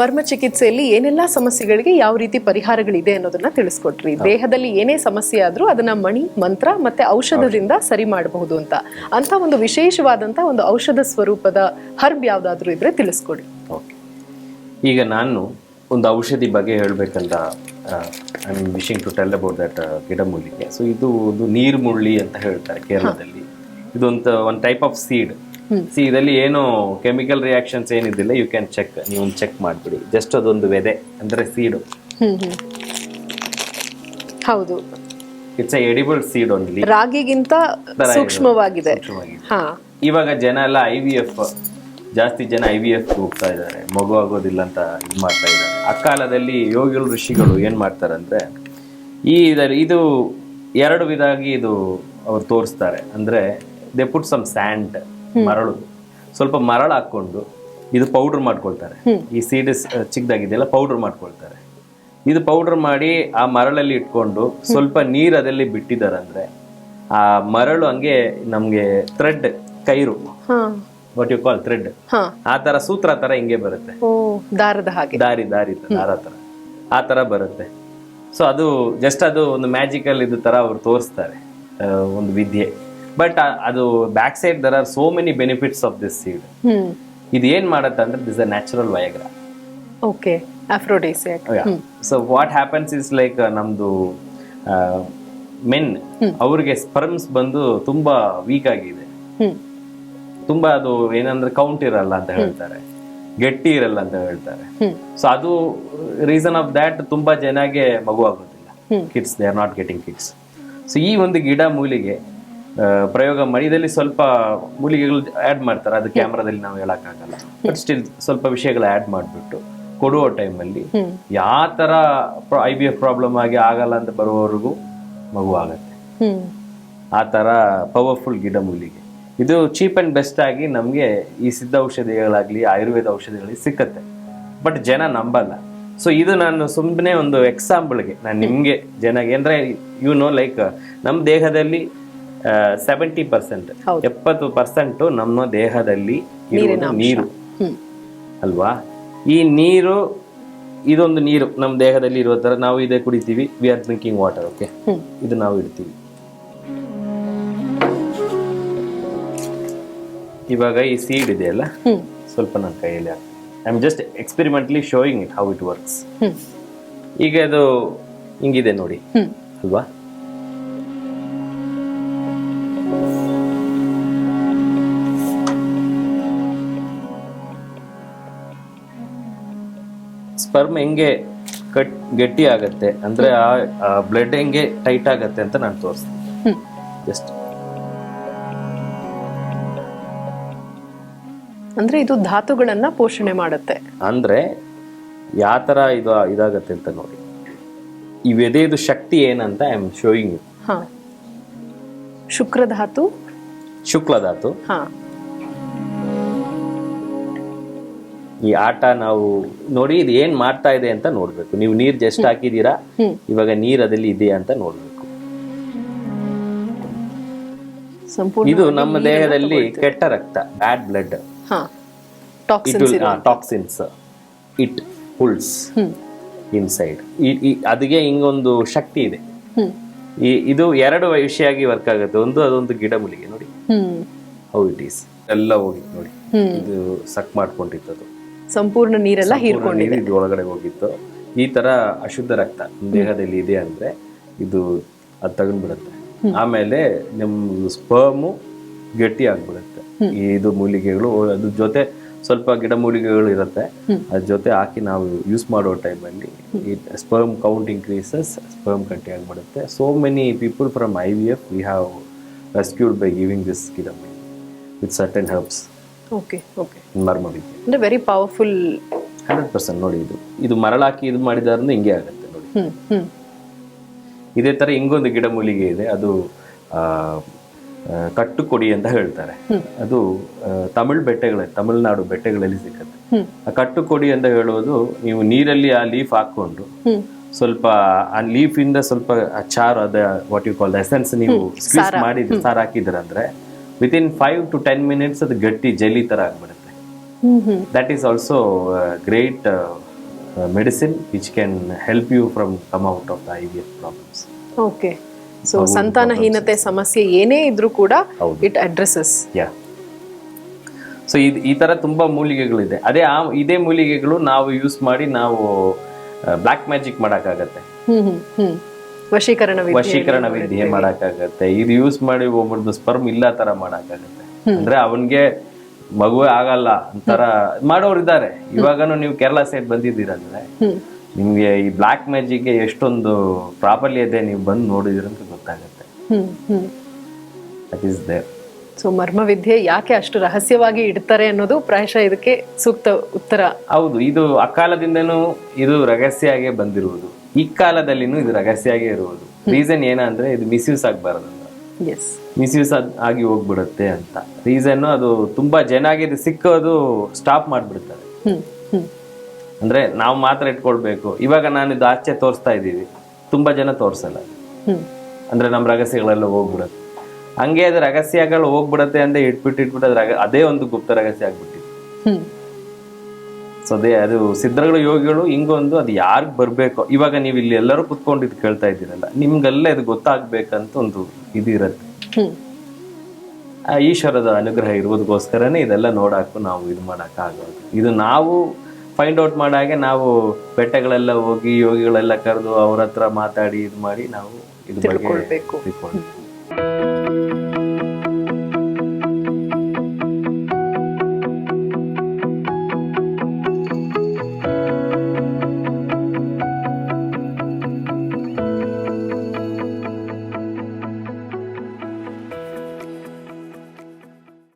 ಮರ್ಮ ಚಿಕಿತ್ಸೆಯಲ್ಲಿ ಏನೆಲ್ಲ ಸಮಸ್ಯೆಗಳಿಗೆ ಯಾವ ರೀತಿ ಪರಿಹಾರಗಳಿದೆ ಅನ್ನೋದನ್ನ ತಿಳಿಸ್ಕೊಟ್ರಿ. ದೇಹದಲ್ಲಿ ಏನೇ ಸಮಸ್ಯೆ ಆದ್ರೂ ಅದನ್ನ ಮಣಿ, ಮಂತ್ರ ಮತ್ತೆ ಔಷಧದಿಂದ ಸರಿ ಮಾಡಬಹುದು ಅಂತ ಒಂದು ವಿಶೇಷವಾದಂತ ಒಂದು ಔಷಧ ಸ್ವರೂಪದ ಹರ್ಬ್ ಯಾವ್ದಾದ್ರು ಇದ್ರೆ ತಿಳಿಸ್ಕೊಡಿ. ಈಗ ನಾನು ಒಂದು ಔಷಧಿ ಬಗ್ಗೆ ಹೇಳ್ಬೇಕಂತ I am wishing to tell about that ಗಿಡಮೂಲಿಕೆ. ಸೊ ಇದು ಒಂದು ನೀರ್ಮುಳ್ಳಿ ಅಂತ ಹೇಳ್ತಾರೆ ಕೇರಳದಲ್ಲಿ. ಇದೊಂದು ಒಂದು ಟೈಪ್ ಆಫ್ ಸೀಡ್. ಇದರಲ್ಲಿ ಏನು ಕೆಮಿಕಲ್ ರಿಯಾಕ್ಷನ್ಸ್ ಏನಿದಿಲ್ಲ, ಯು ಕ್ಯಾನ್ ಚೆಕ್, ನೀವು ಚೆಕ್ ಮಾಡ್ಬಿಡಿ. ಜಸ್ಟ್ ಅದೊಂದು ವಿದೆ ಅಂದ್ರೆ ಸೀಡು. ಹೌದು, it's a edible seed only. ರಾಗಿಗಿಂತ ಸೂಕ್ಷ್ಮವಾಗಿದೆ. ಇವಾಗ ಜನ ಎಲ್ಲ IVF, ಜಾಸ್ತಿ ಜನ IVF ಹೋಗ್ತಾ ಇದ್ದಾರೆ, ಮಗು ಆಗೋದಿಲ್ಲ ಅಂತ ಇದು ಮಾಡ್ತಾ ಇದ್ದಾರೆ. ಆ ಕಾಲದಲ್ಲಿ ಯೋಗಿಗಳು, ಋಷಿಗಳು ಏನ್ ಮಾಡ್ತಾರಂದ್ರೆ ಇದು ಎರಡು ವಿಧಾಗಿ ಇದು ಅವ್ರು ತೋರಿಸ್ತಾರೆ. ಅಂದ್ರೆ ದೇ ಪುಟ್ ಸಮ್ ಸ್ಯಾಂಡ್, ಮರಳು, ಸ್ವಲ್ಪ ಮರಳು ಹಾಕೊಂಡು ಇದು ಪೌಡರ್ ಮಾಡ್ಕೊಳ್ತಾರೆ. ಈ ಸೀಡ್ ಚಿಕ್ಕದಾಗಿದೆಯಲ್ಲ, ಪೌಡರ್ ಮಾಡ್ಕೊಳ್ತಾರೆ. ಇದು ಪೌಡರ್ ಮಾಡಿ ಆ ಮರಳಲ್ಲಿ ಇಟ್ಕೊಂಡು ಸ್ವಲ್ಪ ನೀರ್ ಅದರಲ್ಲಿ ಬಿಟ್ಟಿದಾರಂದ್ರೆ ಆ ಮರಳು ಹಂಗೆ ನಮ್ಗೆ thread, coir, what you call thread, ಆ ತರ ಸೂತ್ರ ತರ ಹಿಂಗೆ ಬರುತ್ತೆ, ದಾರದ ಹಾಗೆ, ದಾರ ತರ ಆ ತರ ಬರುತ್ತೆ. ಸೊ ಅದು ಜಸ್ಟ್ ಅದು ಒಂದು ಮ್ಯಾಜಿಕಲ್ ಇದು ತರ ಅವ್ರು ತೋರಿಸ್ತಾರೆ, ಒಂದು ವಿದ್ಯೆ. ಬಟ್ ಅದು back side there are so many benefits of this seed. ಇದು ಏನ್ ಮಾಡತ್ತೆ ಅಂದ್ರೆ this a natural Viagra. Okay, aphrodisiac. So what happens is like ನಮ್ದು ಮೆನ್, ಅವ್ರಿಗೆ ಸ್ಪರ್ಮ್ಸ್ ಬಂದು ತುಂಬಾ ವೀಕ್ ಆಗಿದೆ, ತುಂಬಾ ಅದು ಏನಂದ್ರೆ ಕೌಂಟ್ ಇರಲ್ಲ ಅಂತ ಹೇಳ್ತಾರೆ, ಗಟ್ಟಿ ಇರಲ್ಲ ಅಂತ ಹೇಳ್ತಾರೆ. ಸೊ ಅದು ರೀಸನ್ ಆಫ್ ದ್ಯಾಟ್ ತುಂಬಾ ಜನಗೆ ಮಗು ಆಗೋದಿಲ್ಲ, kids, they are not getting kids. So ಈ ಒಂದು ಗಿಡ ಮೂಲಿಗೆ ಪ್ರಯೋಗ ಮಾಡಿ ಇದರಲ್ಲಿ ಸ್ವಲ್ಪ ಮೂಲಿಕೆಗಳು ಆ್ಯಡ್ ಮಾಡ್ತಾರೆ. ಅದು ಕ್ಯಾಮ್ರಾದಲ್ಲಿ ನಾವು ಹೇಳಕ್ಕಾಗಲ್ಲ, ಬಟ್ ಸ್ಟಿಲ್ ಸ್ವಲ್ಪ ವಿಷಯಗಳು ಆ್ಯಡ್ ಮಾಡಿಬಿಟ್ಟು ಕೊಡುವ ಟೈಮಲ್ಲಿ ಯಾವ ಥರ IVF ಪ್ರಾಬ್ಲಮ್ ಆಗಿ ಆಗಲ್ಲ ಅಂತ ಬರುವವರೆಗೂ ಮಗು ಆಗತ್ತೆ. ಆ ಥರ ಪವರ್ಫುಲ್ ಗಿಡ ಮೂಲಿಕೆ ಇದು. ಚೀಪ್ ಆ್ಯಂಡ್ ಬೆಸ್ಟ್ ಆಗಿ ನಮಗೆ ಈ ಸಿದ್ಧ ಔಷಧಿಗಳಾಗಲಿ ಆಯುರ್ವೇದ ಔಷಧಿಗಳಿಗೆ ಸಿಕ್ಕತ್ತೆ, ಬಟ್ ಜನ ನಂಬಲ್ಲ. ಸೊ ಇದು ನಾನು ಸುಮ್ಮನೆ ಒಂದು ಎಕ್ಸಾಂಪಲ್ಗೆ ನಾನು ನಿಮಗೆ ಜನಗೆ ಅಂದರೆ ಲೈಕ್ ನಮ್ಮ ದೇಹದಲ್ಲಿ 70%, 70% ನಮ್ಮ ದೇಹದಲ್ಲಿ ಇರುವುದು ನೀರು ಅಲ್ವಾ. ಈ ನೀರು, ಇದೊಂದು ನೀರು ನಮ್ಮ ದೇಹದಲ್ಲಿ ಇರೋ ತರ ನಾವು ಇದೇ ಕುಡಿತೀವಿ. We are drinking water. Okay, ಇದು ನಾವು ಇಡ್ತೀವಿ. ಇವಾಗ ಈ ಸೀಡ್ ಇದೆಯಲ್ಲ, ಸ್ವಲ್ಪ ನನ್ನ ಕೈಯಲ್ಲಿ I am just experimentally showing it how it works. ಈಗ ಅದು ಹಿಂಗಿದೆ ನೋಡಿ ಅಲ್ವಾ. ಸ್ಪರ್ಮ್ ಹೆಂಗೆ ಗಟ್ಟಿ ಆಗತ್ತೆ ಅಂದ್ರೆ ಆ ಬ್ಲಡ್ ಹೆಂಗೆ ಟೈಟ್ ಆಗತ್ತೆ ಅಂತ ನಾನು ತೋರಿಸ್ತೀನಿ. ಜಸ್ಟ್ ಅಂದ್ರೆ ಇದು ಧಾತುಗಳನ್ನ ಪೋಷಣೆ ಮಾಡುತ್ತೆ ಅಂದ್ರೆ ಯಾವ ತರ ಇದಾಗತ್ತೆ ಅಂತ ನೋಡಿ. ಈ ವ್ಯದೆದು ಶಕ್ತಿ ಏನಂತ ಐ ಆಮ್ ಶೋಯಿಂಗ್ ಯು. ಶುಕ್ರ ಧಾತು, ಈ ಆಟ ನಾವು ನೋಡಿ ಇದು ಏನ್ ಮಾಡ್ತಾ ಇದೆ ಅಂತ ನೋಡ್ಬೇಕು. ನೀವು ನೀರ್ ಜಸ್ಟ್ ಹಾಕಿದೀರಾ, ಇವಾಗ ನೀರ್ ಅದಲ್ಲಿ ಇದೆಯಾ ಅಂತ ನೋಡ್ಬೇಕು. ಇದು ನಮ್ಮ ದೇಹದಲ್ಲಿ ಕೆಟ್ಟ ರಕ್ತ, bad blood, toxins it pulls inside. ಅದಕ್ಕೆ ಹಿಂಗೊಂದು ಶಕ್ತಿ ಇದೆ. ಇದು ಎರಡು ವಿಷಯಾಗಿ ವರ್ಕ್ ಆಗುತ್ತೆ. ಒಂದು ಅದೊಂದು ಗಿಡ ಮೂಲಿಕೆ ನೋಡಿ ಹೌ ಇಟ್ ಈಸ್, ಎಲ್ಲ ಹೋಗಿತ್ತು ನೋಡಿ, ಇದು ಸಕ್ ಮಾಡ್ಕೊಂಡಿತ್ತು, ಸಂಪೂರ್ಣ ನೀರೆಲ್ಲ ಹೀರ್ಕೊಂಡಿದೆ, ಇದು ಒಳಗಡೆ ಹೋಗಿತ್ತು. ಈ ತರ ಅಶುದ್ಧ ರಕ್ತ ದೇಹದಲ್ಲಿ ಇದೆ ಅಂದ್ರೆ ಇದು ಅದು ತಗೊಂಡ್ಬಿಡುತ್ತೆ. ಆಮೇಲೆ ನಿಮ್ಮ ಸ್ಪರ್ಮು ಗಟ್ಟಿ ಆಗ್ಬಿಡುತ್ತೆ. ಇದು ಮೂಲಿಕೆಗಳು ಅದ್ರ ಜೊತೆ ಸ್ವಲ್ಪ ಗಿಡ ಮೂಲಿಕೆಗಳು ಇರುತ್ತೆ, ಅದ್ರ ಜೊತೆ ಹಾಕಿ ನಾವು ಯೂಸ್ ಮಾಡೋ ಟೈಮಲ್ಲಿ ಸ್ಪರ್ಮ್ ಕೌಂಟ್ ಇನ್ಕ್ರೀಸಸ್, ಸ್ಪರ್ಮ್ ಗಟ್ಟಿ ಆಗ್ಬಿಡುತ್ತೆ. So many people from IVF we have rescued by giving this ಗಿಡ with certain herbs. Okay okay, ಮರ್ಮವಿದ್ಯೆ ಅಂದ್ರೆ ವೆರಿ ಪವರ್ಫುಲ್ 100%. ನೋಡಿ ಇದು ಮರಳಾಕಿ ಇದು ಮಾಡಿದಾದ್ರೆ ಹಿಂಗೆ ಆಗುತ್ತೆ ನೋಡಿ. ಇದೇ ತರ ಹಿಂಗೊಂದು ಗಿಡ ಮೂಲಿಕೆ ಇದೆ, ಅದು ಕಟ್ಟುಕೊಡಿ ಅಂತ ಹೇಳ್ತಾರೆ. ಅದು ತಮಿಳುನಾಡು ಬೆಟ್ಟಗಳಲ್ಲಿ ಸಿಕ್ಕತ್ತೆ. ಆ ಕಟ್ಟುಕೊಡಿ ಅಂತ ಹೇಳೋದು, ನೀವು ನೀರಲ್ಲಿ ಆ ಲೀಫ್ ಹಾಕೊಂಡು ಸ್ವಲ್ಪ ಆ ಲೀಫ್ ಇಂದ ಸ್ವಲ್ಪ ಚಾರು, ಅದ what you call the essence ನೀವು ಸ್ಕ್ವೀಸ್ ಮಾಡಿ ಸಾರು ಹಾಕಿದ್ರಂದ್ರೆ ವಿತಿನ್ 5 to 10 minutes ಅದು ಗಟ್ಟಿ ಜೆಲಿ ತರ ಆಗ್ಬಿಡುತ್ತೆ. That is also great medicine which can help you from come out of the IVF problems. Okay, so ಸಂತಾನಹೀನತೆ ಸಮಸ್ಯೆ ಏನೇ ಇದ್ರೂ ಕೂಡ ಇಟ್ ಅಡ್ರೆಸಸ್. ಯಾ, ಸೊ ಈ ತರ ತುಂಬಾ ಮೂಲಿಕೆಗಳಿದೆ. ಇದೇ ಮೂಲಿಕೆಗಳು ನಾವು ಯೂಸ್ ಮಾಡಿ ನಾವು ಬ್ಲ್ಯಾಕ್ ಮ್ಯಾಜಿಕ್ ಮಾಡಕ್ಕಾಗತ್ತೆ, ವಶೀಕರಣ ವಿದ್ಯೆ ಮಾಡಕ್ಕಾಗತ್ತೆ. ಇದು ಯೂಸ್ ಮಾಡಿ ಒಬ್ಬರದ್ದು ಸ್ಪರ್ಮ್ ಇಲ್ಲ ತರ ಮಾಡಕ್ಕಾಗತ್ತೆ. ಅಂದ್ರೆ ಅವನ್ಗೆ ಮಗುವೇ ಆಗಲ್ಲ ಅಂತರ ಮಾಡೋರು ಇದ್ದಾರೆ. ಇವಾಗನು ನೀವು ಕೇರಳ ಸೈಡ್ ಬಂದಿದ್ದೀರಂದ್ರೆ ನಿಮ್ಗೆ ಈ ಬ್ಲ್ಯಾಕ್ ಮ್ಯಾಜಿಕ್ಗೆ ಎಷ್ಟೊಂದು ಪ್ರಾಬಲ್ಯ ಇದೆ, ನೀವು ಬಂದು ನೋಡಿದ್ರಂತ ಗೊತ್ತಾಗತ್ತೆ. That is there. ಸೊ ಮರ್ಮವಿದ್ಯೆ ಯಾಕೆ ಅಷ್ಟು ರಹಸ್ಯವಾಗಿ ಇಡ್ತಾರೆ ಅನ್ನೋದು ಪ್ರಾಯಶಃ ಇದಕ್ಕೆ ಸೂಕ್ತ ಉತ್ತರ. ಹೌದು, ಇದು ಅಕಾಲದಿಂದನೂ ಇದು ರಹಸ್ಯ ಆಗೇ ಬಂದಿರುವುದು, ಈ ಕಾಲದಲ್ಲಿನೂ ಇದು ರಹಸ್ಯ ಆಗೇ ಇರುವುದು. ರೀಸನ್ ಏನಂದ್ರೆ ಇದು ಮಿಸ್ಯೂಸ್ ಆಗ್ಬಾರ್ದು, ಮಿಸ್ಯೂಸ್ ಆಗಿ ಹೋಗ್ಬಿಡುತ್ತೆ ಅಂತ ರೀಸನ್. ಅದು ತುಂಬಾ ಜನಾಗಿ ಇದು ಸಿಕ್ಕೋದು ಸ್ಟಾಪ್ ಮಾಡ್ಬಿಡ್ತಾರೆ. ಅಂದ್ರೆ ನಾವು ಮಾತ್ರ ಇಟ್ಕೊಳ್ಬೇಕು. ಇವಾಗ ನಾನು ಇದು ಆಚೆ ತೋರಿಸ್ತಾ ಇದ್ದೀವಿ, ತುಂಬಾ ಜನ ತೋರ್ಸಲ್ಲ. ಅಂದ್ರೆ ನಮ್ಮ ರಹಸ್ಯಗಳೆಲ್ಲ ಹೋಗ್ಬಿಡುತ್ತೆ. ಹಂಗೆ ಅದು ರಹಸ್ಯಗಳು ಹೋಗ್ಬಿಡತ್ತೆ ಅಂತ ಇಟ್ಬಿಟ್ಟು ಅದೇ ಒಂದು ಗುಪ್ತ ರಹಸ್ಯ ಆಗ್ಬಿಟ್ಟಿದೆ. ಸೊ ಅದು ಸಿದ್ಧಗಳು ಯೋಗಿಗಳು ಹಿಂಗೊಂದು ಅದು ಯಾರಿಗ್ ಬರ್ಬೇಕು. ಇವಾಗ ನೀವು ಇಲ್ಲಿ ಎಲ್ಲರೂ ಕುತ್ಕೊಂಡಿದ್ದು ಕೇಳ್ತಾ ಇದ್ದೀರಲ್ಲ, ನಿಮ್ಗೆಲ್ಲ ಇದು ಗೊತ್ತಾಗ್ಬೇಕಂತ ಒಂದು ಇದಿರತ್ತೆ. ಈಶ್ವರದ ಅನುಗ್ರಹ ಇರುವುದಕ್ಕೋಸ್ಕರನೇ ಇದೆಲ್ಲ ನೋಡಾಕು ನಾವು ಇದು ಮಾಡಕ್ ಆಗೋದು. ಇದು ನಾವು ಫೈಂಡ್ ಔಟ್ ಮಾಡಾಗೆ ನಾವು ಬೆಟ್ಟಗಳೆಲ್ಲ ಹೋಗಿ ಯೋಗಿಗಳೆಲ್ಲ ಕರೆದು ಅವ್ರ ಹತ್ರ ಮಾತಾಡಿ ಇದು ಮಾಡಿ ನಾವು ಇದು ಬಗ್ಗೆ ತಿಳ್ಕೊಳ್ಬೇಕು.